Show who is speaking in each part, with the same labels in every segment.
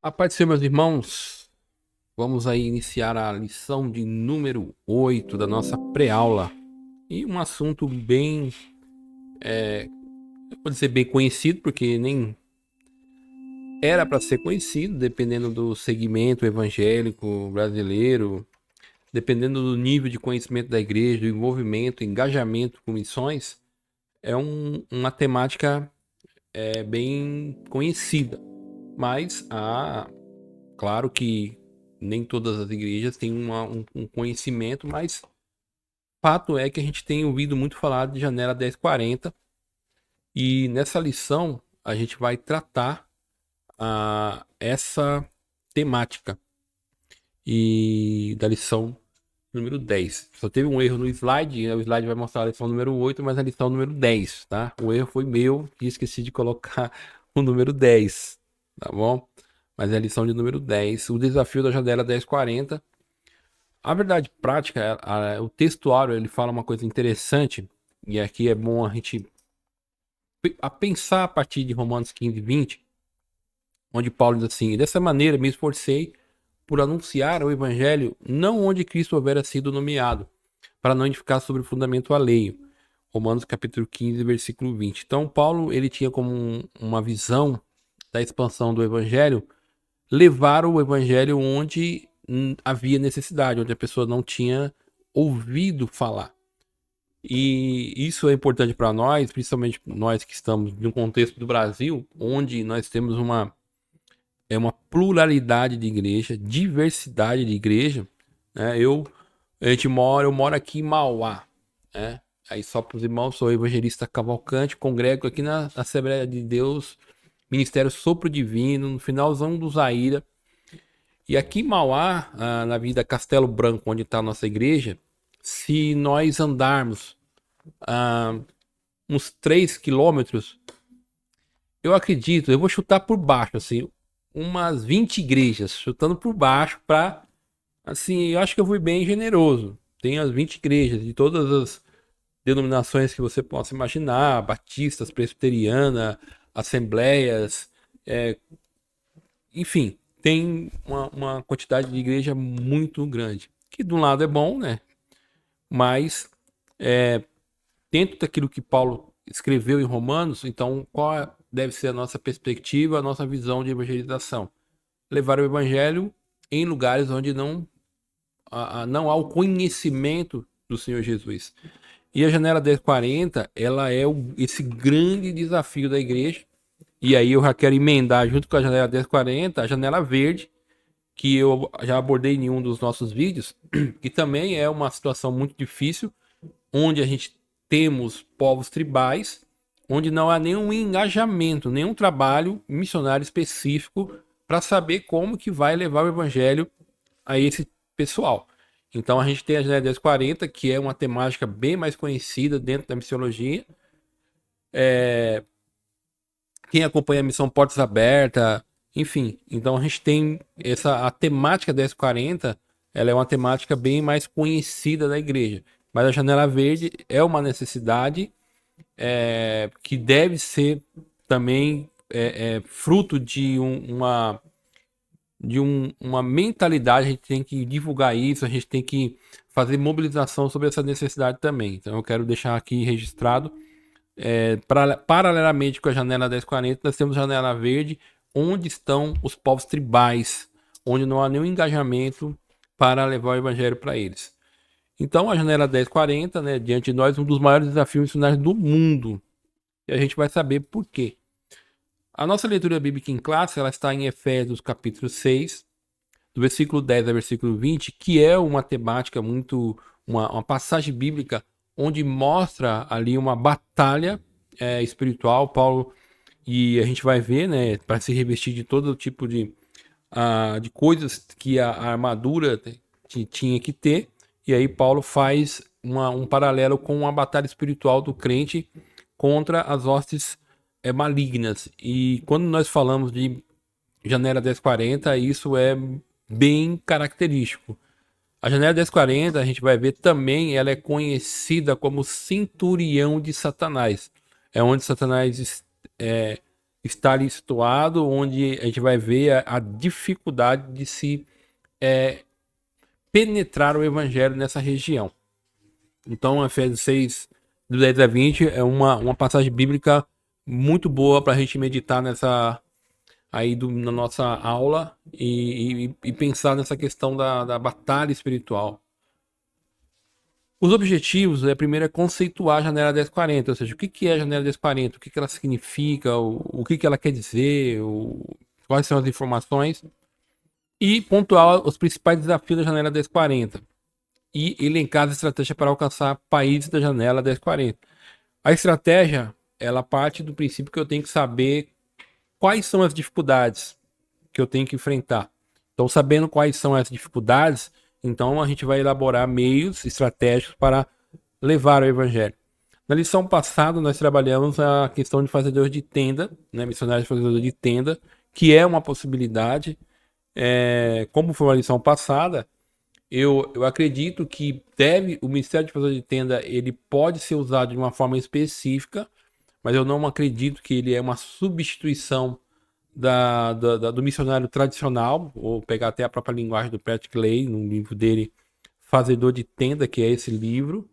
Speaker 1: A paz do Senhor, meus irmãos, vamos aí iniciar a lição de número 8 da nossa pré-aula. E um assunto bem, eu vou dizer bem conhecido, porque nem era para ser conhecido, dependendo do segmento evangélico brasileiro, dependendo do nível de conhecimento da igreja, do envolvimento, engajamento com missões, é uma temática bem conhecida. Mas claro que nem todas as igrejas têm um conhecimento, mas fato é que a gente tem ouvido muito falar de janela 1040 e nessa lição a gente vai tratar essa temática e da lição número 10. Só teve um erro no slide, né? O slide vai mostrar a lição número 8, mas a lição número 10, tá? O erro foi meu e esqueci de colocar o número 10, tá bom? Mas é a lição de número 10, o desafio da janela 1040. A verdade prática, o textuário, ele fala uma coisa interessante, e aqui é bom a gente pensar a partir de Romanos 15, 20, onde Paulo diz assim: dessa maneira me esforcei por anunciar o evangelho não onde Cristo houvera sido nomeado, para não edificar sobre o fundamento alheio. Romanos capítulo 15, versículo 20. Então Paulo, ele tinha como uma visão da expansão do evangelho, levar o evangelho onde havia necessidade, onde a pessoa não tinha ouvido falar. E isso é importante para nós, principalmente nós que estamos no contexto do Brasil, onde nós temos uma pluralidade de igreja, diversidade de igreja, né? Eu moro aqui em Mauá, né? Aí só para os irmãos, sou evangelista Cavalcante, congrego aqui na Assembleia de Deus, Ministério Sopro Divino, no finalzão do Zaira. E aqui em Mauá, na Avenida Castelo Branco, onde está a nossa igreja, se nós andarmos uns 3 quilômetros, eu acredito, eu vou chutar por baixo, assim, umas 20 igrejas, chutando por baixo para, assim, eu acho que eu fui bem generoso. Tem as 20 igrejas de todas as denominações que você possa imaginar, batistas, presbiteriana, assembleias, enfim, tem uma quantidade de igreja muito grande. Que de um lado é bom, né? Mas dentro daquilo que Paulo escreveu em Romanos, então qual deve ser a nossa perspectiva, a nossa visão de evangelização? Levar o evangelho em lugares onde não há o conhecimento do Senhor Jesus. E a janela 1040, ela é esse grande desafio da igreja. E aí eu já quero emendar junto com a janela 1040, a janela verde, que eu já abordei em um dos nossos vídeos, que também é uma situação muito difícil, onde a gente temos povos tribais, onde não há nenhum engajamento, nenhum trabalho missionário específico para saber como que vai levar o evangelho a esse pessoal. Então a gente tem a Janela 1040, que é uma temática bem mais conhecida dentro da missiologia. Quem acompanha a missão Portas Abertas, enfim. Então a gente tem a temática 1040, ela é uma temática bem mais conhecida da igreja. Mas a Janela Verde é uma necessidade que deve ser também fruto de uma mentalidade. A gente tem que divulgar isso, a gente tem que fazer mobilização sobre essa necessidade também. Então eu quero deixar aqui registrado. Paralelamente com a janela 1040, nós temos a janela verde, onde estão os povos tribais, onde não há nenhum engajamento para levar o evangelho para eles. Então a janela 1040, né, diante de nós, um dos maiores desafios missionários do mundo. E a gente vai saber por quê. A nossa leitura bíblica em classe, ela está em Efésios capítulo 6, do versículo 10 ao versículo 20, que é uma temática uma passagem bíblica onde mostra ali uma batalha espiritual. Paulo, e a gente vai ver, né, para se revestir de todo tipo de coisas que a armadura tinha que ter. E aí Paulo faz um paralelo com uma batalha espiritual do crente contra as hostes malignas. E quando nós falamos de janela 1040, isso é bem característico. A janela 1040, a gente vai ver também, ela é conhecida como cinturão de Satanás. É onde Satanás está ali situado, onde a gente vai ver a dificuldade de se penetrar o evangelho nessa região. Então, Efésios 6, do 10 a 20, é uma passagem bíblica muito boa para a gente meditar na nossa aula e pensar nessa questão da batalha espiritual. Os objetivos, primeiro é conceituar a janela 1040, ou seja, o que é a janela 1040, o que ela significa, o que ela quer dizer, quais são as informações, e pontuar os principais desafios da janela 1040 e elencar as estratégias para alcançar países da janela 1040. A estratégia, ela parte do princípio que eu tenho que saber quais são as dificuldades que eu tenho que enfrentar. Então, sabendo quais são as dificuldades, então a gente vai elaborar meios estratégicos para levar o evangelho. Na lição passada, nós trabalhamos a questão de fazedores de tenda, né, missionários fazedores de tenda, que é uma possibilidade. Como foi uma lição passada, eu acredito que o ministério de fazedor de tenda ele pode ser usado de uma forma específica, mas eu não acredito que ele é uma substituição do missionário tradicional, ou pegar até a própria linguagem do Patrick Lay, no livro dele, Fazedor de Tenda, que é esse livro.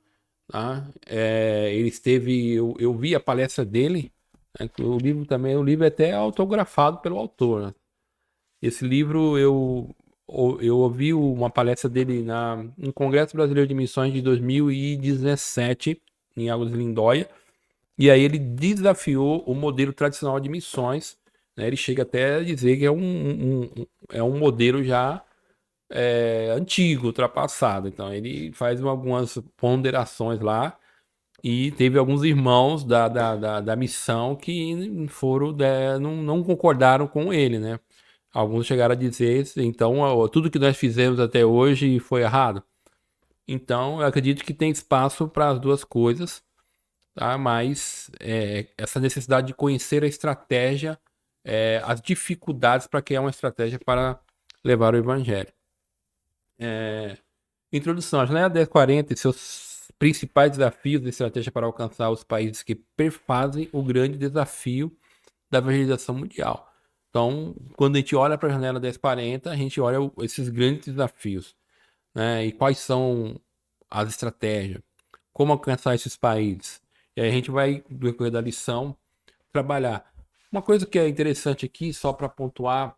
Speaker 1: Tá? Ele esteve, eu vi a palestra dele, né? O livro é até autografado pelo autor. Né? Esse livro eu ouvi uma palestra dele no Congresso Brasileiro de Missões de 2017, em Águas de Lindóia, e aí ele desafiou o modelo tradicional de missões, né? Ele chega até a dizer que é um modelo já antigo, ultrapassado. Então ele faz algumas ponderações lá e teve alguns irmãos da missão que não concordaram com ele, né? Alguns chegaram a dizer, então, tudo que nós fizemos até hoje foi errado. Então, eu acredito que tem espaço para as duas coisas, tá? Mas essa necessidade de conhecer a estratégia, as dificuldades para criar uma estratégia para levar o evangelho. Introdução. A janela 1040 e seus principais desafios de estratégia para alcançar os países que perfazem o grande desafio da evangelização mundial. Então, quando a gente olha para a janela 1040, a gente olha esses grandes desafios, né? E quais são as estratégias, como alcançar esses países. E aí a gente vai, no decorrer da lição, trabalhar. Uma coisa que é interessante aqui, só para pontuar,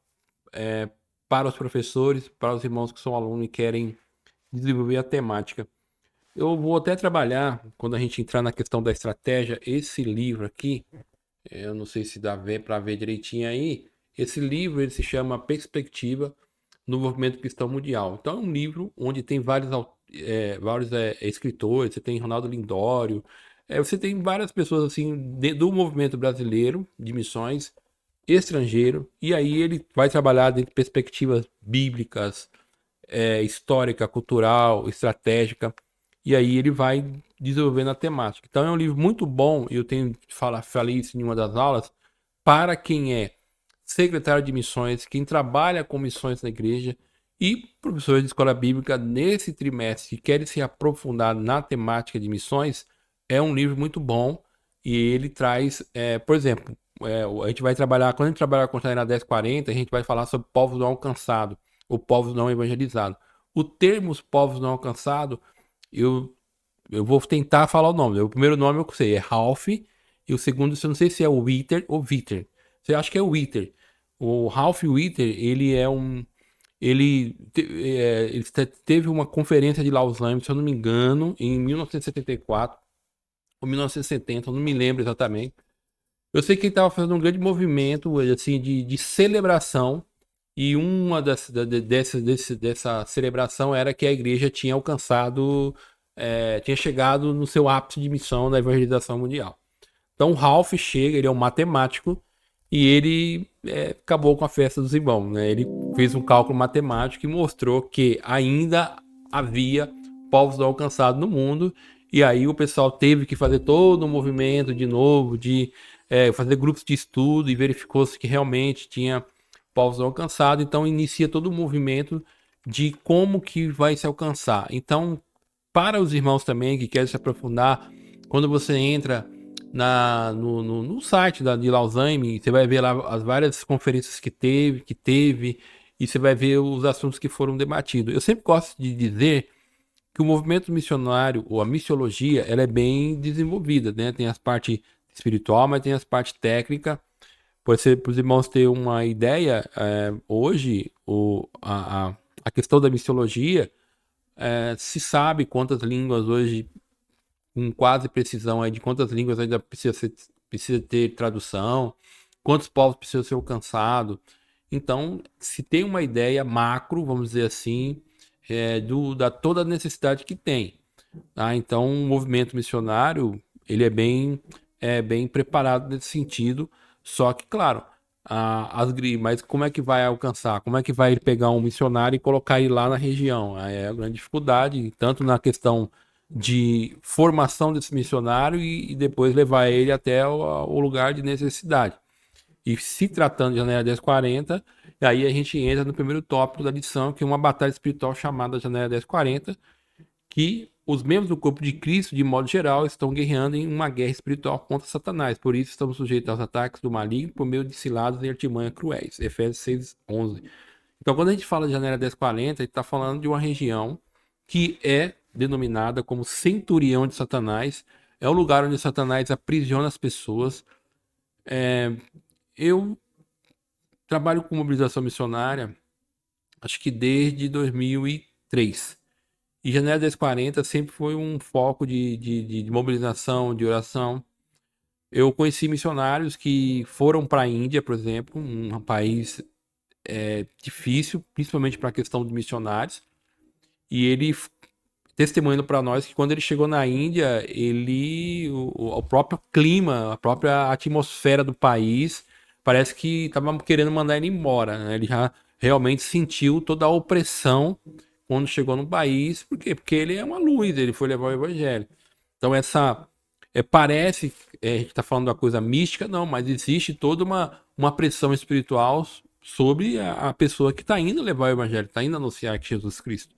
Speaker 1: para os professores, para os irmãos que são alunos e querem desenvolver a temática. Eu vou até trabalhar, quando a gente entrar na questão da estratégia, esse livro aqui, eu não sei se dá para ver direitinho aí, esse livro ele se chama Perspectiva no Movimento Cristão Mundial. Então é um livro onde tem vários escritores, você tem Ronaldo Lindório, você tem várias pessoas assim do movimento brasileiro de missões, estrangeiro, e aí ele vai trabalhar dentro de perspectivas bíblicas, histórica, cultural, estratégica, e aí ele vai desenvolvendo a temática. Então é um livro muito bom, e eu falei isso em uma das aulas, para quem é secretário de missões, quem trabalha com missões na igreja e professores de escola bíblica nesse trimestre que querem se aprofundar na temática de missões, é um livro muito bom e ele traz, por exemplo, a gente vai trabalhar, quando a gente trabalhar com a Janela 1040, a gente vai falar sobre povos não alcançados, ou povos não evangelizados. O termo povos não alcançados, eu vou tentar falar o nome. O primeiro nome eu sei, é Ralph, e o segundo, eu não sei se é o Witter ou Witter. Você acha que é o Witter. O Ralph Witter, ele é um... Ele teve uma conferência de Lausanne, se eu não me engano, em 1974 ou 1970, eu não me lembro exatamente. Eu sei que ele estava fazendo um grande movimento assim, de celebração, e uma dessa celebração era que a igreja tinha alcançado, tinha chegado no seu ápice de missão na evangelização mundial. Então o Ralph chega, ele é um matemático, e ele acabou com a festa dos irmãos, né? Ele fez um cálculo matemático e mostrou que ainda havia povos não alcançados no mundo, e aí o pessoal teve que fazer todo um movimento de novo, de fazer grupos de estudo, e verificou-se que realmente tinha povos não alcançados, então inicia todo o movimento de como que vai se alcançar. Então, para os irmãos também que querem se aprofundar, quando você entra no site de Lausanne, você vai ver lá as várias conferências que teve, e você vai ver os assuntos que foram debatidos. Eu sempre gosto de dizer que o movimento missionário, ou a missiologia, ela é bem desenvolvida, né? Tem as partes espiritual, mas tem as partes técnicas. Para os irmãos terem uma ideia, hoje a questão da missiologia, se sabe quantas línguas hoje, com quase precisão aí, de quantas línguas ainda precisa ter tradução, quantos povos precisam ser alcançados. Então, se tem uma ideia macro, vamos dizer assim, da toda a necessidade que tem. Tá? Então, o movimento missionário, ele é bem preparado nesse sentido, só que, claro, mas como é que vai alcançar? Como é que vai pegar um missionário e colocar ele lá na região? Aí é a grande dificuldade, tanto na questão de formação desse missionário e depois levar ele até o lugar de necessidade. E se tratando de Janela 1040, aí a gente entra no primeiro tópico da lição, que é uma batalha espiritual chamada Janela 1040, que os membros do corpo de Cristo, de modo geral, estão guerreando em uma guerra espiritual contra Satanás. Por isso, estamos sujeitos aos ataques do maligno por meio de ciladas e artimanhas cruéis. Efésios 6:11. Então, quando a gente fala de Janela 1040, a gente está falando de uma região que é denominada como centurião de Satanás. É o lugar onde Satanás aprisiona as pessoas. Eu trabalho com mobilização missionária, acho que desde 2003. E Janela 1040 sempre foi um foco de mobilização, de oração. Eu conheci missionários que foram para a Índia, por exemplo, um país difícil, principalmente para a questão de missionários. E ele testemunhando para nós que quando ele chegou na Índia, o próprio clima, a própria atmosfera do país, parece que estava querendo mandar ele embora, né? Ele já realmente sentiu toda a opressão quando chegou no país. Por quê? Porque ele é uma luz, ele foi levar o evangelho. Então parece, a gente está falando da coisa mística, não, mas existe toda uma pressão espiritual sobre a pessoa que está indo levar o evangelho, está indo anunciar que Jesus Cristo.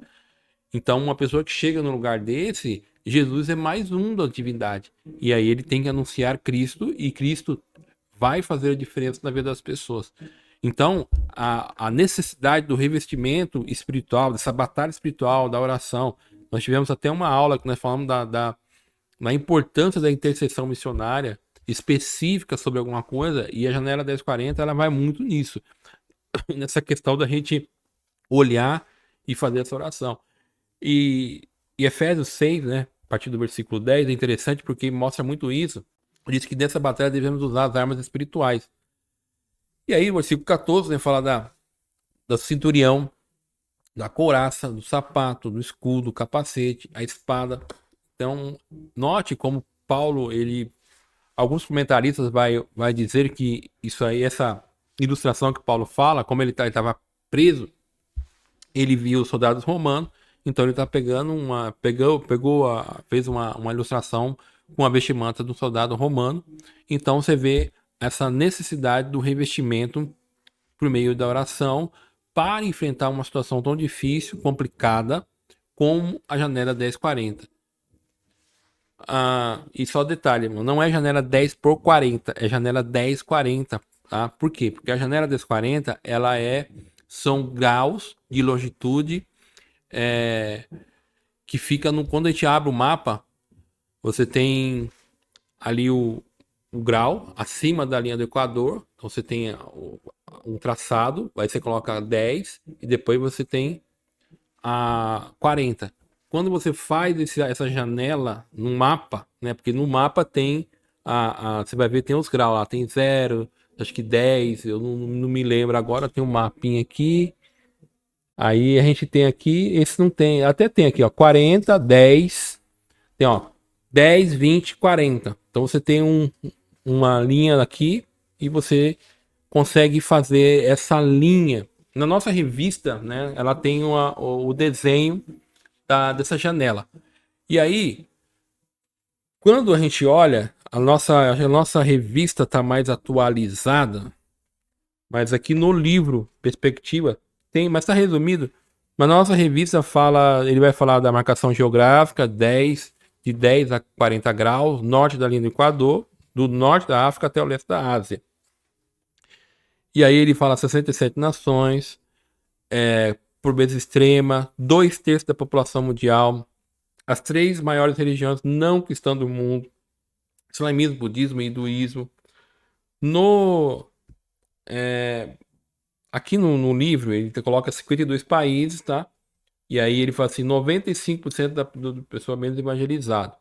Speaker 1: Então, uma pessoa que chega num lugar desse, Jesus é mais um da divindade. E aí ele tem que anunciar Cristo, e Cristo vai fazer a diferença na vida das pessoas. Então, a necessidade do revestimento espiritual, dessa batalha espiritual, da oração. Nós tivemos até uma aula que nós falamos da importância da intercessão missionária específica sobre alguma coisa, e a Janela 1040 ela vai muito nisso. Nessa questão da gente olhar e fazer essa oração. E Efésios 6, né, a partir do versículo 10, é interessante porque mostra muito isso. Diz que nessa batalha devemos usar as armas espirituais. E aí, o versículo 14, né, fala da centurião, da couraça, do sapato, do escudo, do capacete, a espada. Então, note como Paulo, alguns comentaristas vai dizer que isso aí, essa ilustração que Paulo fala, como ele estava preso, ele viu os soldados romanos. Então ele tá fez uma ilustração com a vestimenta do soldado romano. Então você vê essa necessidade do revestimento por meio da oração para enfrentar uma situação tão difícil, complicada, como a Janela 1040. E só detalhe, não é Janela 10 por 40, é Janela 1040, tá? Por quê? Porque a Janela 1040, são graus de longitude, que fica quando a gente abre o mapa, você tem ali o grau acima da linha do Equador. Então você tem um traçado, aí você coloca 10 e depois você tem a 40. Quando você faz essa janela no mapa, né? Porque no mapa tem você vai ver, tem os graus lá, tem 0, acho que 10, eu não me lembro agora, tem um mapinha aqui. Aí a gente tem aqui, esse não tem, até tem aqui, ó, 40, 10, tem, ó, 10, 20, 40. Então você tem uma linha aqui e você consegue fazer essa linha. Na nossa revista, né, ela tem o desenho dessa janela. E aí, quando a gente olha, a nossa revista está mais atualizada, mas aqui no livro Perspectiva tem, mas está resumido. Mas na nossa revista ele vai falar da marcação geográfica, de 10 a 40 graus, norte da linha do Equador, do norte da África até o leste da Ásia. E aí ele fala 67 nações, pobreza extrema, 2/3 da população mundial, as 3 maiores religiões não cristãs do mundo, islamismo, budismo e hinduísmo. No, aqui no livro ele coloca 52 países, tá? E aí ele fala assim, 95% do pessoal menos evangelizado.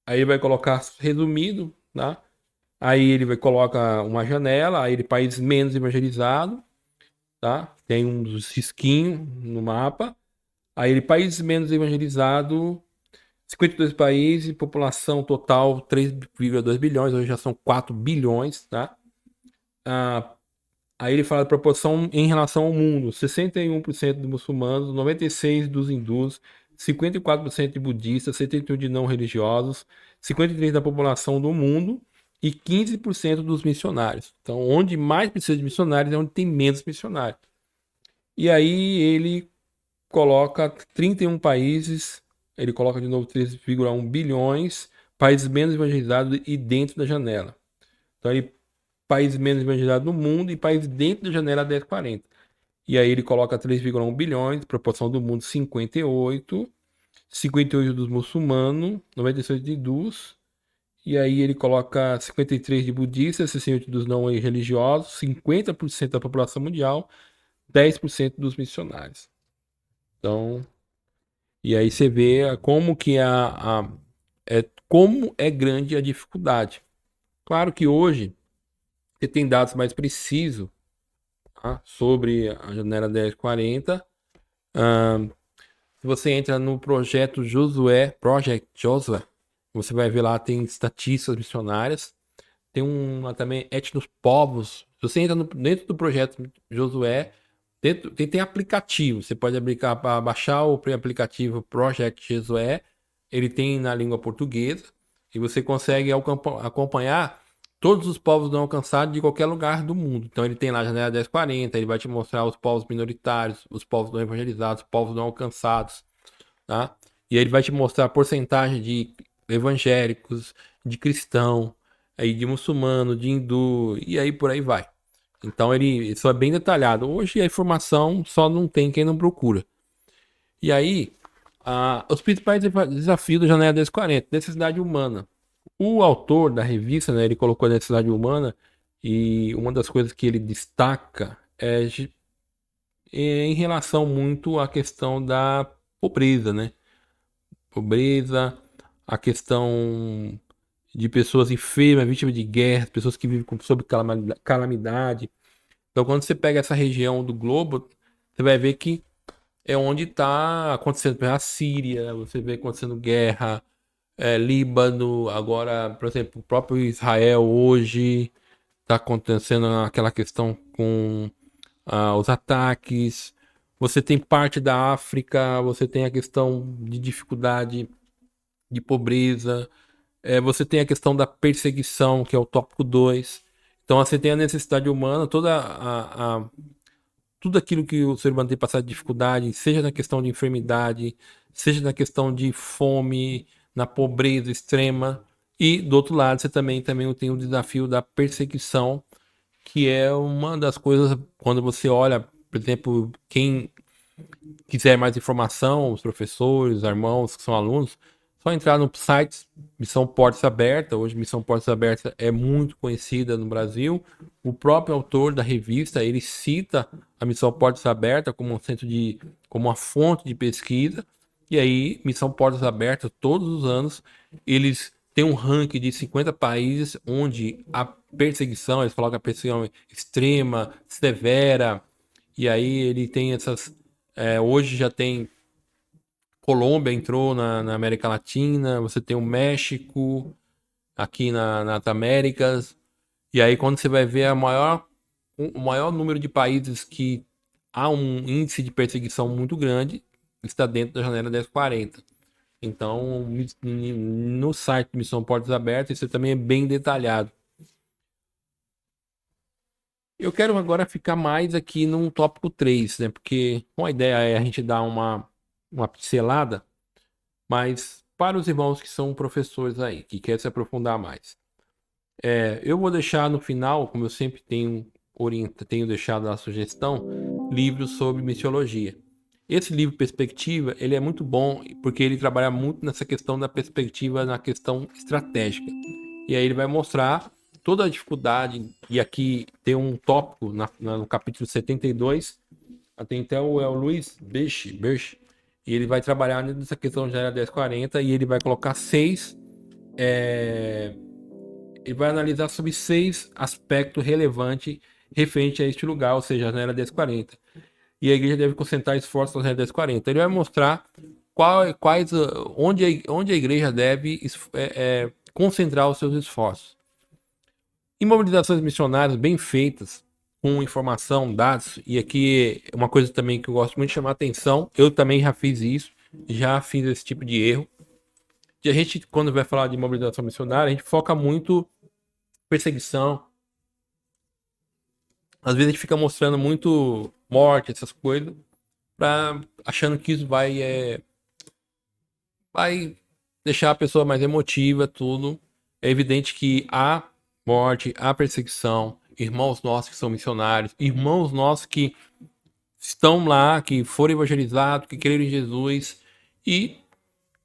Speaker 1: Aí ele vai colocar resumido, tá? Aí ele vai colocar uma janela, aí ele país menos evangelizado, tá? Tem uns risquinhos no mapa. Aí ele país menos evangelizado, 52 países, população total 3,2 bilhões, hoje já são 4 bilhões, tá? Ah, aí ele fala a proporção em relação ao mundo: 61% de muçulmanos, 96% dos hindus, 54% de budistas, 71% de não religiosos, 53% da população do mundo e 15% dos missionários. Então, onde mais precisa de missionários é onde tem menos missionários. E aí ele coloca 31 países, ele coloca de novo 3,1 bilhões, países menos evangelizados e dentro da janela. Então, ele países menos evangelizados no mundo e países dentro da janela 1040. E aí ele coloca 3,1 bilhões, proporção do mundo 58, 58 dos muçulmanos, 96 de hindus, e aí ele coloca 53 de budistas, 68 dos não religiosos, 50% da população mundial, 10% dos missionários. Então, e aí você vê como que como é grande a dificuldade. Claro que hoje você tem dados mais precisos, tá, sobre a janela 1040. Se você entra no projeto Josué, Project Josué, você vai ver lá, tem estatísticas missionárias, tem também etnos povos. Se você entra dentro do projeto Josué, tem aplicativo. Você pode baixar o aplicativo Project Josué. Ele tem na língua portuguesa e você consegue acompanhar todos os povos não alcançados de qualquer lugar do mundo. Então ele tem lá a janela 1040, ele vai te mostrar os povos minoritários, os povos não evangelizados, os povos não alcançados, tá? E aí ele vai te mostrar a porcentagem de evangélicos, de cristão, aí de muçulmano, de hindu, e aí por aí vai. Então isso é bem detalhado. Hoje a informação só não tem quem não procura. E aí, os principais desafios da janela 1040, necessidade humana. O autor da revista, né, ele colocou a necessidade humana e uma das coisas que ele destaca é em relação muito à questão da pobreza, né? Pobreza, a questão de pessoas enfermas, vítimas de guerra, pessoas que vivem sob calamidade. Então, quando você pega essa região do globo, você vai ver que é onde está acontecendo a Síria, você vê acontecendo guerra, Líbano, agora, por exemplo, o próprio Israel hoje está acontecendo aquela questão com os ataques. Você tem parte da África, você tem a questão de dificuldade, de pobreza, você tem a questão da perseguição, que é o tópico 2. Então você tem a necessidade humana, tudo aquilo que o ser humano tem passado de dificuldade, seja na questão de enfermidade, seja na questão de fome, na pobreza extrema. E do outro lado, você também tem o desafio da perseguição, que é uma das coisas, quando você olha, por exemplo, quem quiser mais informação, os professores, os irmãos que são alunos, só entrar no site Missão Portas Abertas. Hoje Missão Portas Abertas é muito conhecida no Brasil. O próprio autor da revista, ele cita a Missão Portas Abertas como um como uma fonte de pesquisa. E aí, Missão Portas Abertas, todos os anos, eles têm um ranking de 50 países onde a perseguição, eles colocam a perseguição extrema, severa, e aí ele tem essas. Hoje já tem Colômbia entrou na América Latina, você tem o México aqui nas Américas, e aí quando você vai ver o maior número de países que há um índice de perseguição muito grande, está dentro da janela 1040. Então, no site Missão Portas Abertas, isso também é bem detalhado. Eu quero agora ficar mais aqui no tópico 3, né? Porque a ideia é a gente dar uma pincelada, mas para os irmãos que são professores aí, que querem se aprofundar mais. Eu vou deixar no final, como eu sempre tenho deixado a sugestão, livros sobre missiologia. Esse livro Perspectiva, ele é muito bom porque ele trabalha muito nessa questão da perspectiva, na questão estratégica. E aí ele vai mostrar toda a dificuldade, e aqui tem um tópico no capítulo 72, até então é o Luiz Birch, e ele vai trabalhar nessa questão já 1040 e ele vai colocar ele vai analisar sobre 6 aspectos relevantes referente a este lugar, ou seja, a janela 1040. E a igreja deve concentrar esforços na janela 1040. Ele vai mostrar onde a igreja deve concentrar os seus esforços. Em mobilizações missionárias bem feitas, com informação, dados, e aqui uma coisa também que eu gosto muito de chamar a atenção, eu também já fiz isso, já fiz esse tipo de erro. E a gente, quando vai falar de mobilização missionária, a gente foca muito perseguição. Às vezes a gente fica mostrando muito morte, essas coisas, achando que isso vai deixar a pessoa mais emotiva, tudo. É evidente que há morte, há perseguição, irmãos nossos que são missionários, irmãos nossos que estão lá, que foram evangelizados, que creram em Jesus e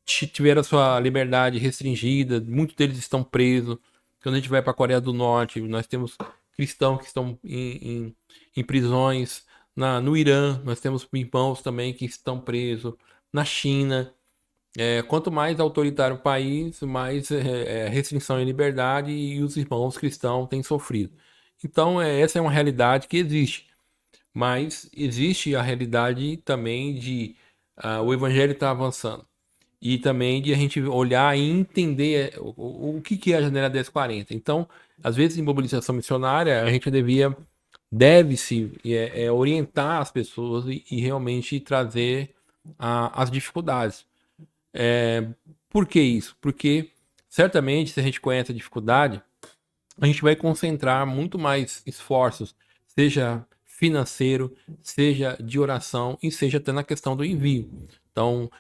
Speaker 1: tiveram a sua liberdade restringida, muitos deles estão presos. Quando a gente vai para a Coreia do Norte, nós temos cristãos que estão em prisões. No Irã, nós temos irmãos também que estão presos. Na China, quanto mais autoritário o país, mais restrição em liberdade e os irmãos cristãos têm sofrido. Então, essa é uma realidade que existe. Mas existe a realidade também de o evangelho estar avançando. E também de a gente olhar e entender o que é a janela 1040. Então, às vezes, em mobilização missionária, a gente deve-se orientar as pessoas e realmente trazer as dificuldades. Por que isso? Porque, certamente, se a gente conhece a dificuldade, a gente vai concentrar muito mais esforços, seja financeiro, seja de oração e seja até na questão do envio. Então,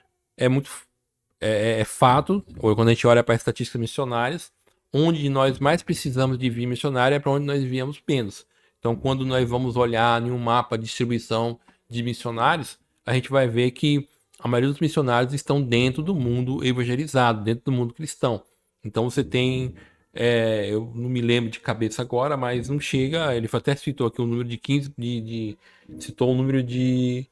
Speaker 1: é fato, ou quando a gente olha para as estatísticas missionárias, onde nós mais precisamos de envio missionário é para onde nós enviamos menos. Então, quando nós vamos olhar em um mapa de distribuição de missionários, a gente vai ver que a maioria dos missionários estão dentro do mundo evangelizado, dentro do mundo cristão. Então, você tem, eu não me lembro de cabeça agora, mas não chega, ele até citou aqui o número de 15, citou o número de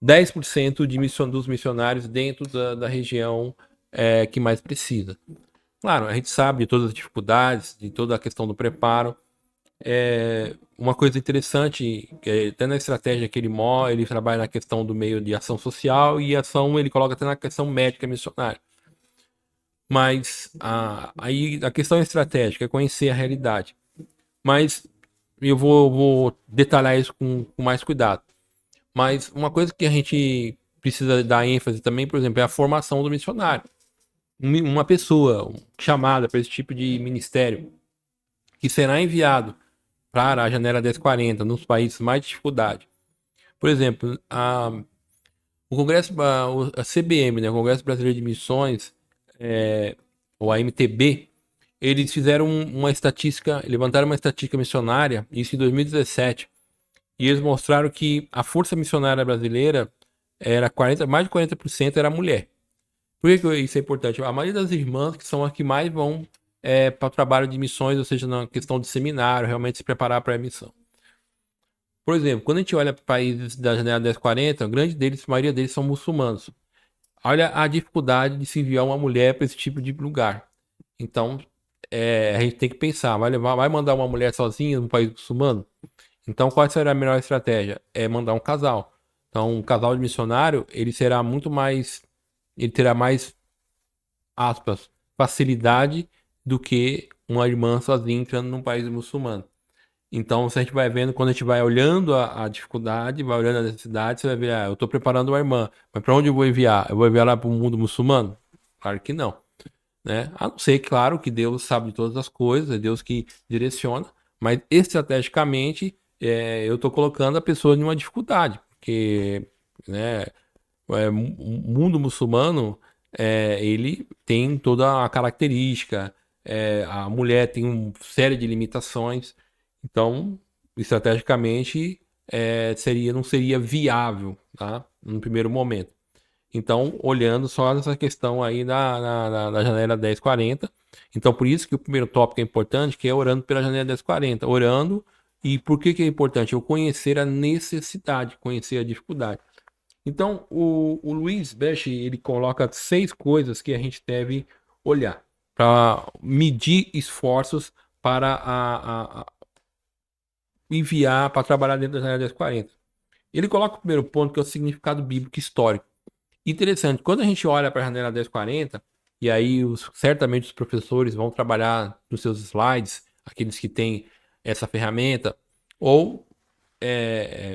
Speaker 1: 10% dos missionários dentro da região que mais precisa. Claro, a gente sabe de todas as dificuldades, de toda a questão do preparo. Uma coisa interessante, até na estratégia que ele trabalha na questão do meio de ação social e ele coloca até na questão médica missionária. Mas aí a questão estratégica é conhecer a realidade. Mas eu vou detalhar isso com mais cuidado. Mas uma coisa que a gente precisa dar ênfase também, por exemplo, é a formação do missionário. Uma pessoa chamada para esse tipo de ministério, que será enviado para a janela 1040 nos países mais de dificuldade. Por exemplo, o Congresso, a CBM, né, o Congresso Brasileiro de Missões, ou a MTB, eles fizeram uma estatística, levantaram uma estatística missionária, isso em 2017, e eles mostraram que a força missionária brasileira era mais de 40% era mulher. Por que isso é importante? A maioria das irmãs que são as que mais vão para o trabalho de missões, ou seja, na questão de seminário, realmente se preparar para a missão. Por exemplo, quando a gente olha para países da janela 1040, a maioria deles são muçulmanos. Olha a dificuldade de se enviar uma mulher para esse tipo de lugar. Então, a gente tem que pensar, vai mandar uma mulher sozinha num país muçulmano? Então, qual será a melhor estratégia? É mandar um casal. Então, um casal de missionário, ele terá mais, aspas, facilidade do que uma irmã sozinha entrando num país muçulmano. Então, se a gente vai vendo, quando a gente vai olhando a dificuldade, vai olhando a necessidade, você vai ver, eu estou preparando uma irmã, mas para onde eu vou enviar? Eu vou enviar lá para o mundo muçulmano? Claro que não. Né? A não ser, claro, que Deus sabe de todas as coisas, é Deus que direciona, mas estrategicamente eu estou colocando a pessoa em uma dificuldade, porque né, o mundo muçulmano ele tem toda a característica, a mulher tem uma série de limitações, então, estrategicamente, não seria viável, tá? No primeiro momento. Então, olhando só essa questão aí da janela 1040. Então, por isso que o primeiro tópico é importante, que é orando pela janela 1040. Orando, e por que que é importante? Eu conhecer a necessidade, conhecer a dificuldade. Então, o Luiz Besch, ele coloca 6 coisas que a gente deve olhar para medir esforços para enviar, para trabalhar dentro da janela 1040. Ele coloca o primeiro ponto, que é o significado bíblico histórico. Interessante, quando a gente olha para a janela 1040, e aí certamente os professores vão trabalhar nos seus slides, aqueles que têm essa ferramenta, ou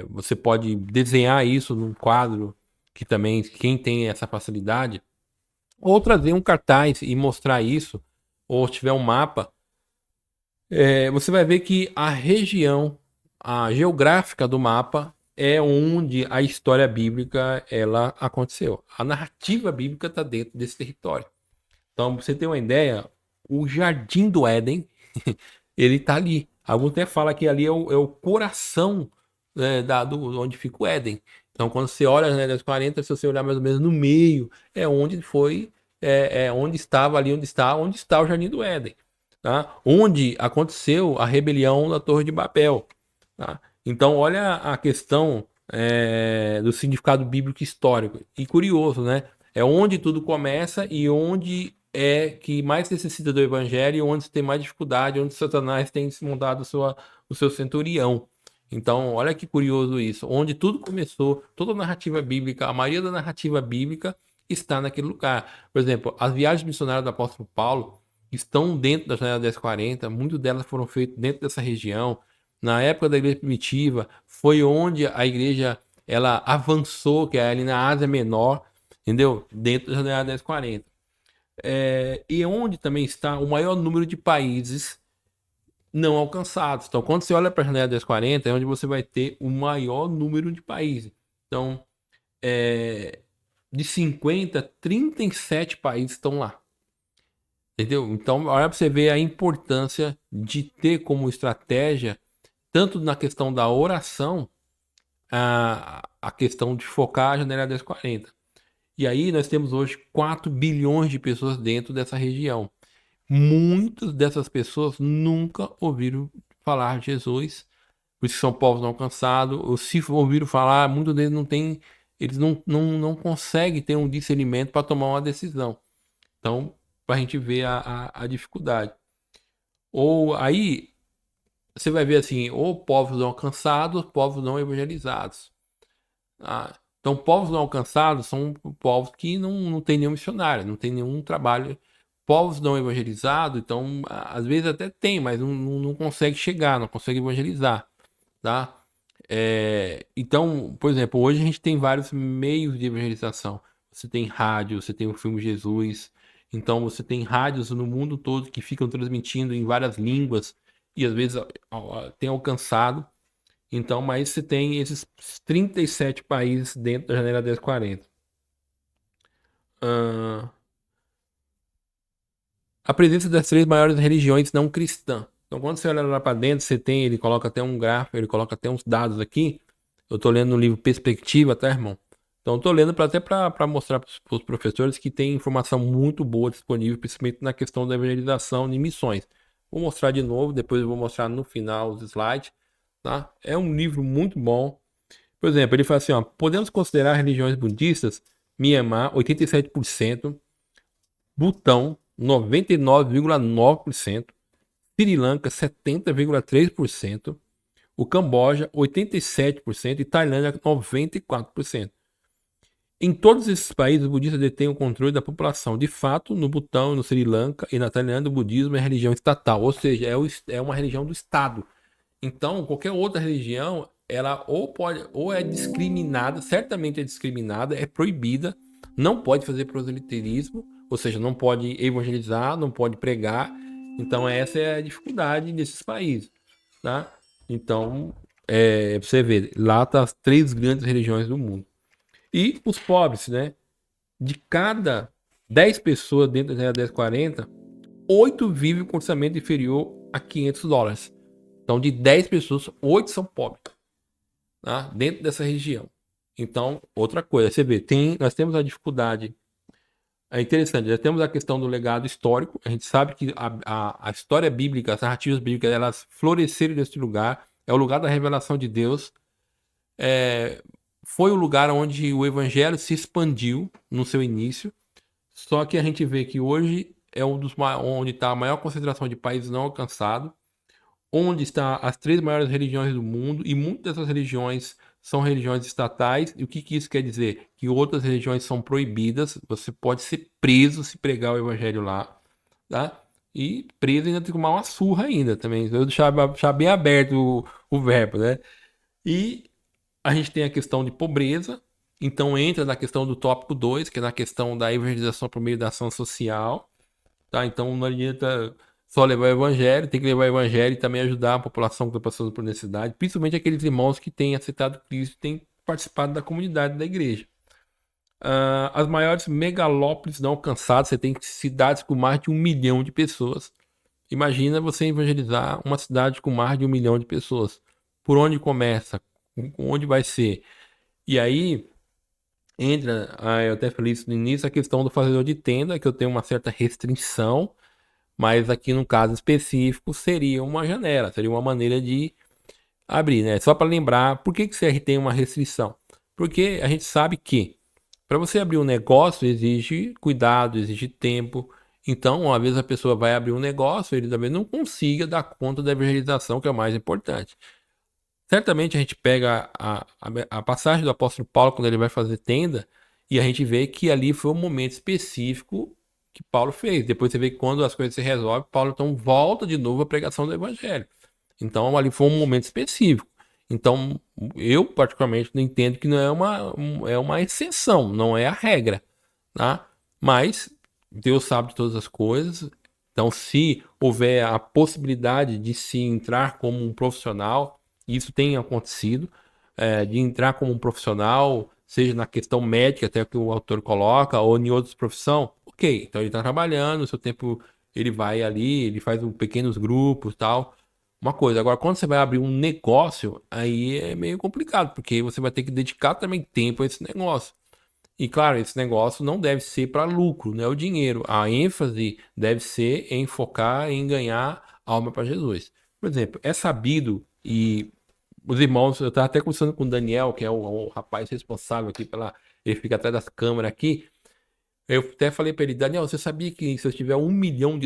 Speaker 1: você pode desenhar isso num quadro, que também quem tem essa facilidade, ou trazer um cartaz e mostrar isso, ou tiver um mapa, você vai ver que a região, a geográfica do mapa é onde a história bíblica ela aconteceu. A narrativa bíblica está dentro desse território. Então, pra você ter uma ideia, o Jardim do Éden, ele está ali. Alguns até falam que ali é o coração, né, onde fica o Éden. Então, quando você olha as das 40, se você olhar mais ou menos no meio, é onde foi, onde estava ali, onde está o Jardim do Éden, tá? Onde aconteceu a rebelião da Torre de Babel, tá? Então, olha a questão do significado bíblico histórico. E curioso, né? É onde tudo começa e onde é que mais necessita do evangelho, e onde tem mais dificuldade, onde Satanás tem montado o seu centurião. Então, olha que curioso isso. Onde tudo começou, toda a narrativa bíblica, a maioria da narrativa bíblica está naquele lugar. Por exemplo, as viagens missionárias do apóstolo Paulo estão dentro da janela 1040, muitas delas foram feitas dentro dessa região. Na época da igreja primitiva, foi onde a igreja ela avançou, que é ali na Ásia Menor, entendeu? Dentro da janela 1040. E onde também está o maior número de países não alcançados. Então, quando você olha para a janela 1040, é onde você vai ter o maior número de países. Então, de 50, 37 países estão lá. Entendeu? Então, olha para você ver a importância de ter como estratégia, tanto na questão da oração, a questão de focar a janela 1040. E aí nós temos hoje 4 bilhões de pessoas dentro dessa região. Muitas dessas pessoas nunca ouviram falar de Jesus, por isso são povos não alcançados, ou se ouviram falar, muitos deles não têm, eles não conseguem ter um discernimento para tomar uma decisão. Então, para a gente ver a dificuldade. Ou aí, você vai ver assim, ou povos não alcançados, povos não evangelizados. Então, povos não alcançados são povos que não tem nenhum missionário, não tem nenhum trabalho. Povos não evangelizados, então, às vezes até tem, mas não consegue chegar, não consegue evangelizar, tá? Então, por exemplo, hoje a gente tem vários meios de evangelização. Você tem rádio, você tem o Filme Jesus, então você tem rádios no mundo todo que ficam transmitindo em várias línguas e às vezes tem alcançado. Então, mas você tem esses 37 países dentro da janela 1040. Ah, a presença das 3 maiores religiões não cristãs. Então, quando você olha lá para dentro, você tem, ele coloca até um gráfico, ele coloca até uns dados aqui. Eu tô lendo no livro Perspectiva, tá, irmão? Então, eu tô lendo até para mostrar para os professores que tem informação muito boa disponível, principalmente na questão da evangelização e missões. Vou mostrar de novo, depois eu vou mostrar no final os slides, tá? É um livro muito bom. Por exemplo, ele fala assim, ó, podemos considerar religiões budistas, Myanmar, 87%, Butão, 99,9%, Sri Lanka, 70,3%, o Camboja, 87% e Tailândia, 94%. Em todos esses países, o budista detém o controle da população. De fato, no Butão, no Sri Lanka e na Tailândia, o budismo é religião estatal, ou seja, é uma religião do Estado. Então, qualquer outra religião, ela ou é discriminada, certamente é discriminada, é proibida, não pode fazer proselitismo, ou seja, não pode evangelizar, não pode pregar. Então, essa é a dificuldade desses países, tá? Então, pra você ver, lá tá as 3 grandes religiões do mundo. E os pobres, né? De cada 10 pessoas dentro da 1040, 8 vivem com orçamento inferior a $500. Então, de 10 pessoas, 8 são pobres, tá? Dentro dessa região. Então, outra coisa, você vê, nós temos a dificuldade. É interessante, já temos a questão do legado histórico. A gente sabe que a história bíblica, as narrativas bíblicas, elas floresceram nesse lugar. É o lugar da revelação de Deus. Foi o lugar onde o evangelho se expandiu no seu início. Só que a gente vê que hoje é onde está a maior concentração de países não alcançados, onde estão as 3 maiores religiões do mundo, e muitas dessas religiões são religiões estatais. E o que isso quer dizer? Que outras religiões são proibidas, você pode ser preso se pregar o evangelho lá, tá? E preso ainda tem que tomar uma surra ainda também. Eu deixar bem aberto o verbo, né? E a gente tem a questão de pobreza, então entra na questão do tópico 2, que é na questão da evangelização por meio da ação social, tá? Então não adianta só levar o evangelho, tem que levar o evangelho e também ajudar a população que está passando por necessidade, principalmente aqueles irmãos que têm aceitado Cristo, têm participado da comunidade da igreja. As maiores megalópolis não alcançadas, você tem cidades com mais de 1 milhão de pessoas. Imagina você evangelizar uma cidade com mais de 1 milhão de pessoas. Por onde começa? Onde vai ser? E aí entra, eu até falei isso no início, a questão do fazedor de tenda, que eu tenho uma certa restrição, mas aqui no caso específico seria uma janela, seria uma maneira de abrir, né? Só para lembrar, por que que CR tem uma restrição? Porque a gente sabe que para você abrir um negócio exige cuidado, exige tempo. Então, uma vez a pessoa vai abrir um negócio, ele também não consiga dar conta da evangelização, que é o mais importante. Certamente a gente pega a passagem do apóstolo Paulo quando ele vai fazer tenda, e a gente vê que ali foi um momento específico que Paulo fez. Depois você vê que quando as coisas se resolvem, Paulo então volta de novo à pregação do evangelho. Então ali foi um momento específico. Então eu particularmente não entendo que não é uma exceção, não é a regra, tá? Mas Deus sabe de todas as coisas. Então se houver a possibilidade de se entrar como um profissional, isso tem acontecido, de entrar como um profissional, seja na questão médica, até que o autor coloca, ou em outras profissões, ok. Então ele está trabalhando, o seu tempo ele vai ali, ele faz pequenos grupos tal. Uma coisa, agora quando você vai abrir um negócio, aí é meio complicado, porque você vai ter que dedicar também tempo a esse negócio. E claro, esse negócio não deve ser para lucro, não é o dinheiro. A ênfase deve ser em focar em ganhar alma para Jesus. Por exemplo, é sabido, e os irmãos, eu estava até conversando com o Daniel, que é o rapaz responsável aqui ele fica atrás das câmeras aqui. Eu até falei para ele, Daniel, você sabia que se eu tiver $1 milhão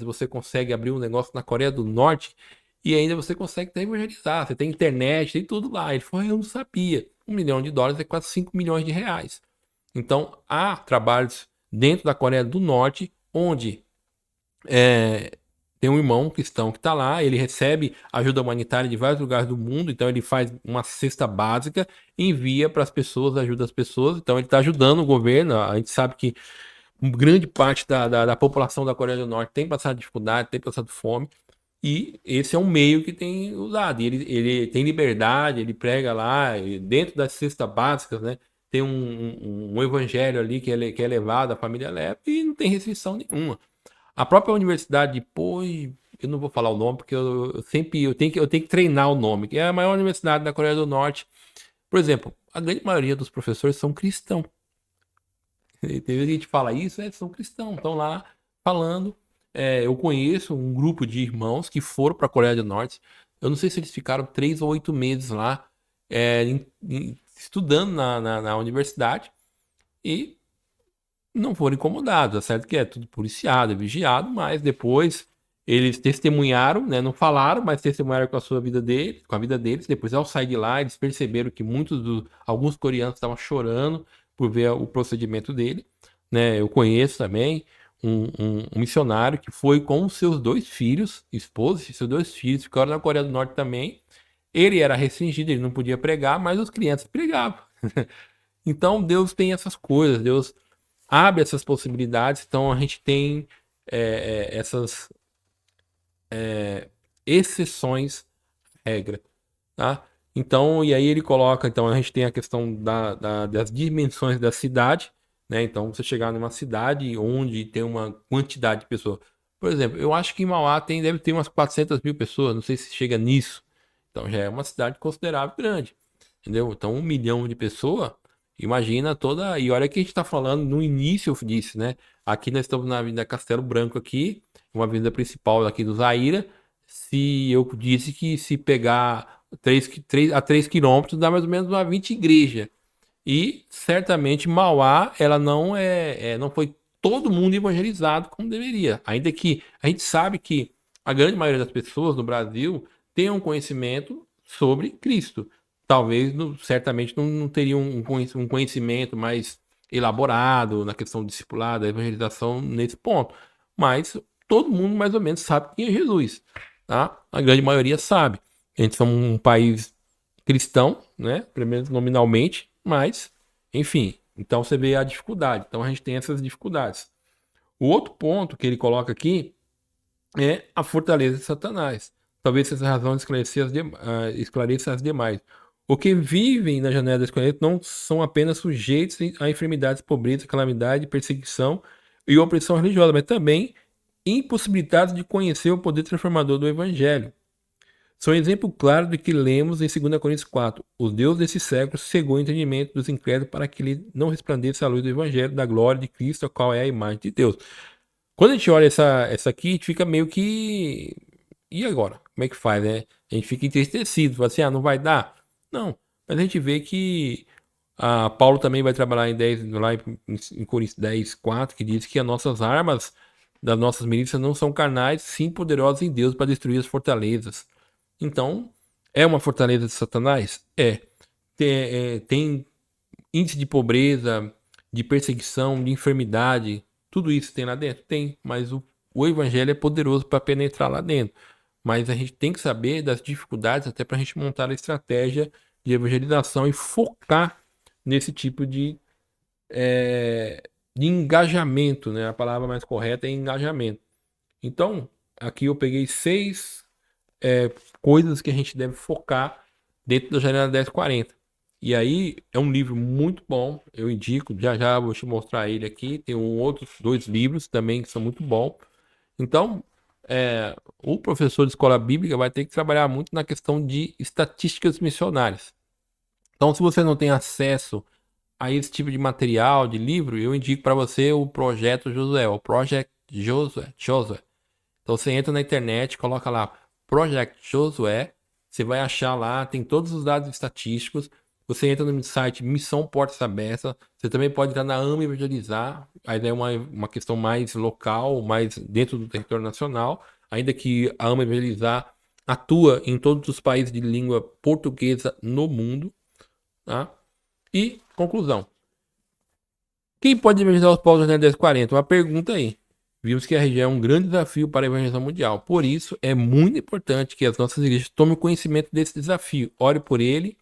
Speaker 1: você consegue abrir um negócio na Coreia do Norte e ainda você consegue até evangelizar, você tem internet, tem tudo lá. Ele falou, eu não sabia. $1 milhão é quase 5 milhões de reais. Então, há trabalhos dentro da Coreia do Norte, onde tem um irmão cristão que está lá, ele recebe ajuda humanitária de vários lugares do mundo, então ele faz uma cesta básica, envia para as pessoas, ajuda as pessoas, então ele está ajudando o governo. A gente sabe que grande parte da população da Coreia do Norte tem passado dificuldade, tem passado fome, e esse é um meio que tem usado. E ele tem liberdade, ele prega lá, e dentro das cestas básicas, né? Tem um evangelho ali que é levado, a família leva, e não tem restrição nenhuma. A própria universidade de Poi, eu não vou falar o nome, porque eu tenho que treinar o nome, que é a maior universidade da Coreia do Norte. Por exemplo, a grande maioria dos professores são cristãos. Tem vezes que a gente fala isso, são cristãos, estão lá falando. Eu conheço um grupo de irmãos que foram para a Coreia do Norte. Eu não sei se eles ficaram 3 ou 8 meses lá, estudando na universidade, e não foram incomodados. É certo que é tudo policiado, é vigiado, mas depois eles testemunharam, né? Não falaram, mas testemunharam com a sua vida dele, com a vida deles. Depois, ao sair de lá, eles perceberam que alguns coreanos estavam chorando por ver o procedimento dele, né? Eu conheço também um missionário que foi com os seus 2 filhos, esposa e seus 2 filhos, ficaram na Coreia do Norte também. Ele era restringido, ele não podia pregar, mas os crianças pregavam. Então Deus tem essas coisas, Deus abre essas possibilidades, então a gente tem essas exceções à regra, tá? Então, e aí ele coloca, então a gente tem a questão das dimensões da cidade, né? Então, você chegar numa cidade onde tem uma quantidade de pessoas. Por exemplo, eu acho que em Mauá deve ter umas 400 mil pessoas, não sei se chega nisso. Então, já é uma cidade considerável grande, entendeu? Então, 1 milhão de pessoas, imagina toda. E olha que a gente está falando no início disso, né? Aqui nós estamos na Avenida Castelo Branco, aqui, uma avenida principal aqui do Zaira. Se eu disse que se pegar 3 quilômetros, dá mais ou menos uma 20 igrejas. E certamente Mauá, ela não foi todo mundo evangelizado como deveria. Ainda que a gente sabe que a grande maioria das pessoas no Brasil tem um conhecimento sobre Cristo. Talvez, certamente, não teriam um conhecimento mais elaborado na questão do discipulado, da evangelização nesse ponto. Mas todo mundo mais ou menos sabe quem é Jesus, tá? A grande maioria sabe. A gente é um país cristão, né? Pelo menos nominalmente, mas, enfim. Então você vê a dificuldade. Então a gente tem essas dificuldades. O outro ponto que ele coloca aqui é a fortaleza de Satanás. Talvez essa razão esclareça as demais. O que vivem na janela da escolha não são apenas sujeitos a enfermidades, pobreza, calamidade, perseguição e opressão religiosa, mas também impossibilitados de conhecer o poder transformador do Evangelho. São exemplo claro do que lemos em 2 Coríntios 4. O Deus desse século cegou o entendimento dos incrédulos para que lhe não resplandeça a luz do Evangelho, da glória de Cristo, a qual é a imagem de Deus. Quando a gente olha essa aqui, a gente fica meio que... E agora? Como é que faz, né? A gente fica entristecido, fala assim, não vai dar? Não, mas a gente vê que Paulo também vai trabalhar em Coríntios 10, 4, que diz que as nossas armas das nossas milícias não são carnais, sim poderosas em Deus para destruir as fortalezas. Então, é uma fortaleza de Satanás? É. Tem índice de pobreza, de perseguição, de enfermidade, tudo isso tem lá dentro? Tem, mas o evangelho é poderoso para penetrar lá dentro. Mas a gente tem que saber das dificuldades até para a gente montar a estratégia de evangelização e focar nesse tipo de engajamento, né? A palavra mais correta é engajamento. Então, aqui eu peguei 6 coisas que a gente deve focar dentro da janela 1040. E aí é um livro muito bom, eu indico, já já vou te mostrar ele aqui. Tem outros 2 livros também que são muito bons. Então, o professor de escola bíblica vai ter que trabalhar muito na questão de estatísticas missionárias. Então, se você não tem acesso a esse tipo de material, de livro, eu indico para você o Projeto Josué, o Project Josué. Então você entra na internet, coloca lá Project Josué, você vai achar lá, tem todos os dados estatísticos. Você entra no site Missão Portas Abertas, você também pode entrar na AMA Evangelizar, aí é uma questão mais local, mais dentro do território nacional, ainda que a AMA Evangelizar atua em todos os países de língua portuguesa no mundo, tá? E, conclusão. Quem pode evangelizar os povos da Janela 1040? Uma pergunta aí. Vimos que a região é um grande desafio para a evangelização mundial. Por isso, é muito importante que as nossas igrejas tomem conhecimento desse desafio, ore por ele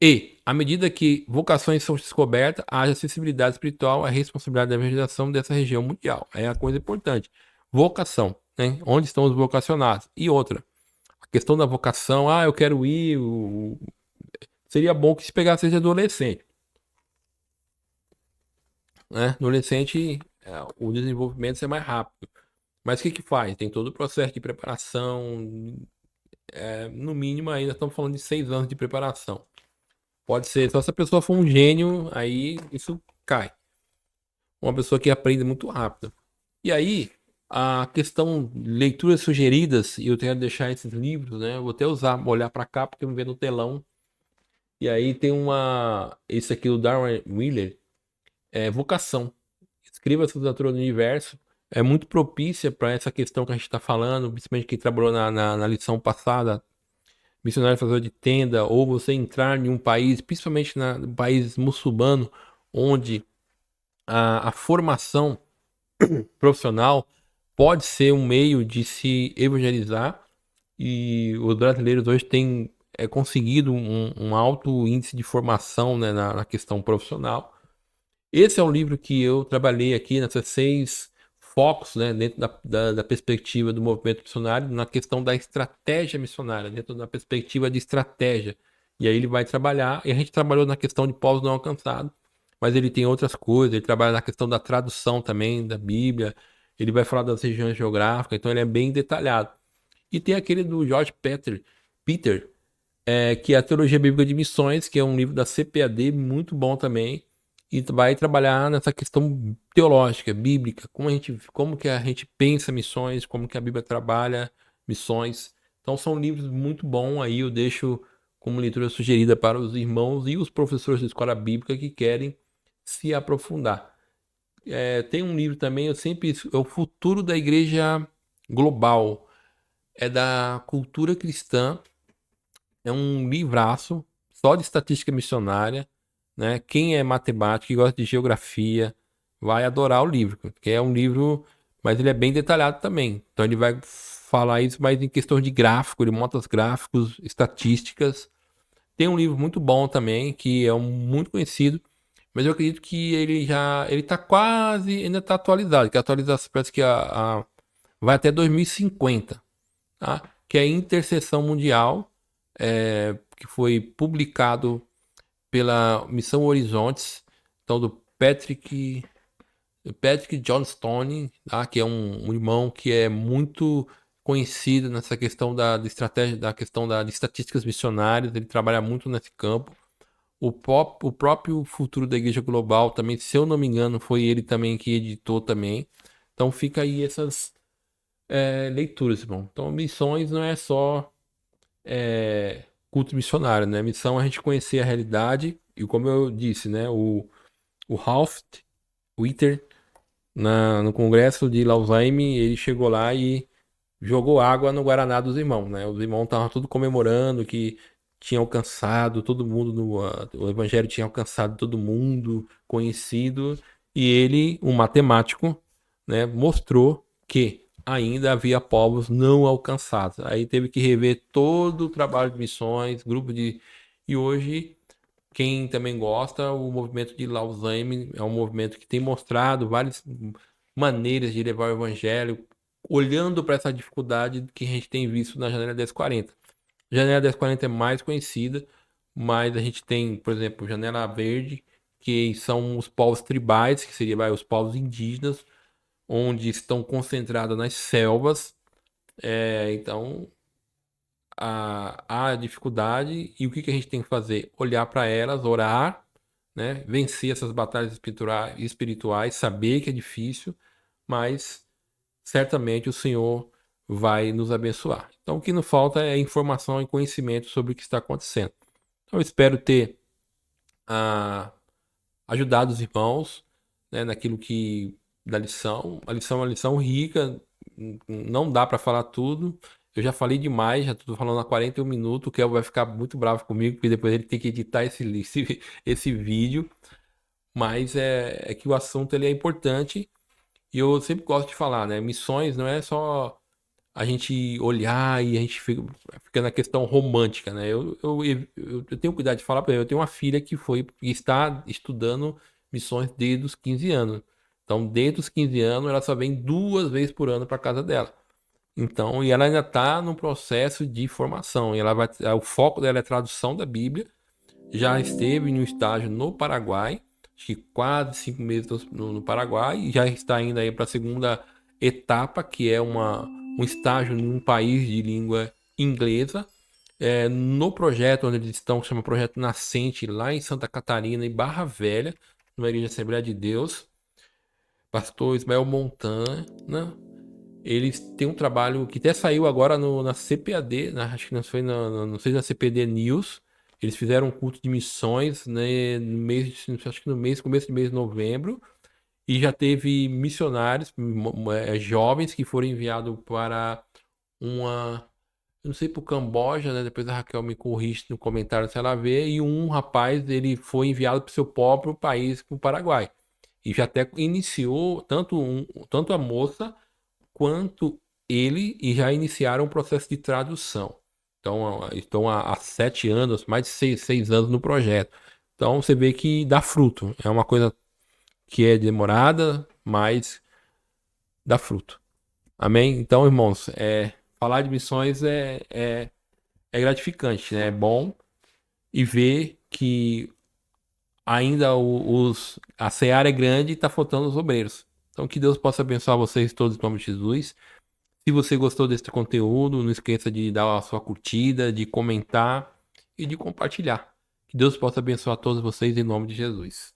Speaker 1: e, à medida que vocações são descobertas, haja acessibilidade espiritual à responsabilidade da evangelização dessa região mundial. É a coisa importante. Vocação, né? Onde estão os vocacionados? E outra, a questão da vocação, eu quero ir, seria bom que se pegasse esse adolescente, né? Adolescente, o desenvolvimento é mais rápido. Mas o que faz? Tem todo o processo de preparação. No mínimo, ainda estamos falando de 6 anos de preparação. Pode ser, só se a pessoa for um gênio, aí isso cai. Uma pessoa que aprende muito rápido. E aí, a questão de leituras sugeridas, e eu quero deixar esses livros, né? Eu vou até olhar para cá, porque eu me vejo no telão. E aí tem esse aqui, o Darwin Willer, Vocação. Escreva a assinatura do universo. É muito propícia para essa questão que a gente está falando, principalmente quem trabalhou na lição passada, missionário fazedor de tenda, ou você entrar em um país, principalmente no país muçulmano, onde a formação profissional pode ser um meio de se evangelizar, e os brasileiros hoje têm conseguido um alto índice de formação, né, na questão profissional. Esse é um livro que eu trabalhei aqui nessas 6 focos, né, dentro da perspectiva do movimento missionário, na questão da estratégia missionária, dentro da perspectiva de estratégia. E aí ele vai trabalhar, e a gente trabalhou na questão de povos não alcançados, mas ele tem outras coisas, ele trabalha na questão da tradução também da Bíblia, ele vai falar das regiões geográficas, então ele é bem detalhado. E tem aquele do George Peter, que é a Teologia Bíblica de Missões, que é um livro da CPAD muito bom também, e vai trabalhar nessa questão teológica, bíblica, como que a gente pensa missões, como que a Bíblia trabalha missões. Então são livros muito bons aí, eu deixo como leitura sugerida para os irmãos e os professores de escola bíblica que querem se aprofundar. Tem um livro também, é o Futuro da Igreja Global, é da Cultura Cristã, é um livraço só de estatística missionária, né? Quem é matemático e gosta de geografia vai adorar o livro, porque é um livro, mas ele é bem detalhado também. Então ele vai falar isso mais em questão de gráfico, ele monta os gráficos, estatísticas. Tem um livro muito bom também, que é muito conhecido, mas eu acredito que ele tá quase, ainda tá atualizado, que a atualização parece que vai até 2050, tá? Que é Intercessão Mundial, que foi publicado pela Missão Horizontes, então do Patrick Johnstone, tá? Que é um irmão que é muito conhecido nessa questão de estratégia, da questão de estatísticas missionárias, ele trabalha muito nesse campo. O próprio Futuro da Igreja Global também, se eu não me engano, foi ele também que editou também. Então fica aí essas leituras, irmão. Então missões não é só culto missionário, né? Missão é a gente conhecer a realidade e como eu disse, né? O Ralph Witter no congresso de Lausanne, ele chegou lá e jogou água no Guaraná dos irmãos, né? Os irmãos estavam tudo comemorando que tinha alcançado todo mundo, o evangelho tinha alcançado todo mundo conhecido, e ele, um matemático, né, mostrou que ainda havia povos não alcançados. Aí teve que rever todo o trabalho de missões, e hoje quem também gosta, o movimento de Lausanne é um movimento que tem mostrado várias maneiras de levar o evangelho, olhando para essa dificuldade que a gente tem visto na Janela 1040. A Janela 1040 é mais conhecida, mas a gente tem, por exemplo, Janela Verde, que são os povos tribais, que seria os povos indígenas, onde estão concentrados nas selvas. Então, a dificuldade e o que a gente tem que fazer? Olhar para elas, orar, né? Vencer essas batalhas espirituais, saber que é difícil, mas certamente o Senhor vai nos abençoar. Então, o que não falta é informação e conhecimento sobre o que está acontecendo. Então, eu espero ter ajudado os irmãos, né, naquilo que da lição. A lição é uma lição rica, não dá para falar tudo. Eu já falei demais, já estou falando há 41 minutos. O Kel vai ficar muito bravo comigo, porque depois ele tem que editar esse vídeo. Mas é que o assunto ele é importante e eu sempre gosto de falar, né? Missões não é só a gente olhar e a gente fica na questão romântica, né? Eu tenho cuidado de falar para ele. Eu tenho uma filha que está estudando missões desde os 15 anos. Então, desde os 15 anos, ela só vem 2 vezes por ano para casa dela. Então, e ela ainda está no processo de formação. O foco dela é tradução da Bíblia. Já esteve no estágio no Paraguai, acho que quase 5 meses no Paraguai, e já está indo aí para a segunda etapa, que é um estágio em um país de língua inglesa. No projeto onde eles estão, que chama Projeto Nascente, lá em Santa Catarina, em Barra Velha, numa igreja Assembleia de Deus, pastor Ismael Montana, eles têm um trabalho que até saiu agora na CPAD, acho que não foi não sei se na CPD News. Eles fizeram um culto de missões, né, acho que começo de mês de novembro, e já teve missionários, jovens que foram enviados para eu não sei, para o Camboja, né? Depois a Raquel me corrige no comentário se ela vê, e um rapaz, ele foi enviado para o seu próprio país, para o Paraguai. E já até iniciou tanto a moça quanto ele e já iniciaram o processo de tradução. Então, estão há 7 anos, mais de 6 anos no projeto. Então, você vê que dá fruto. É uma coisa que é demorada, mas dá fruto. Amém? Então, irmãos, falar de missões é gratificante, né? É bom e ver que ainda a seara é grande e está faltando os obreiros. Então que Deus possa abençoar vocês todos em nome de Jesus. Se você gostou desse conteúdo, não esqueça de dar a sua curtida, de comentar e de compartilhar. Que Deus possa abençoar todos vocês em nome de Jesus.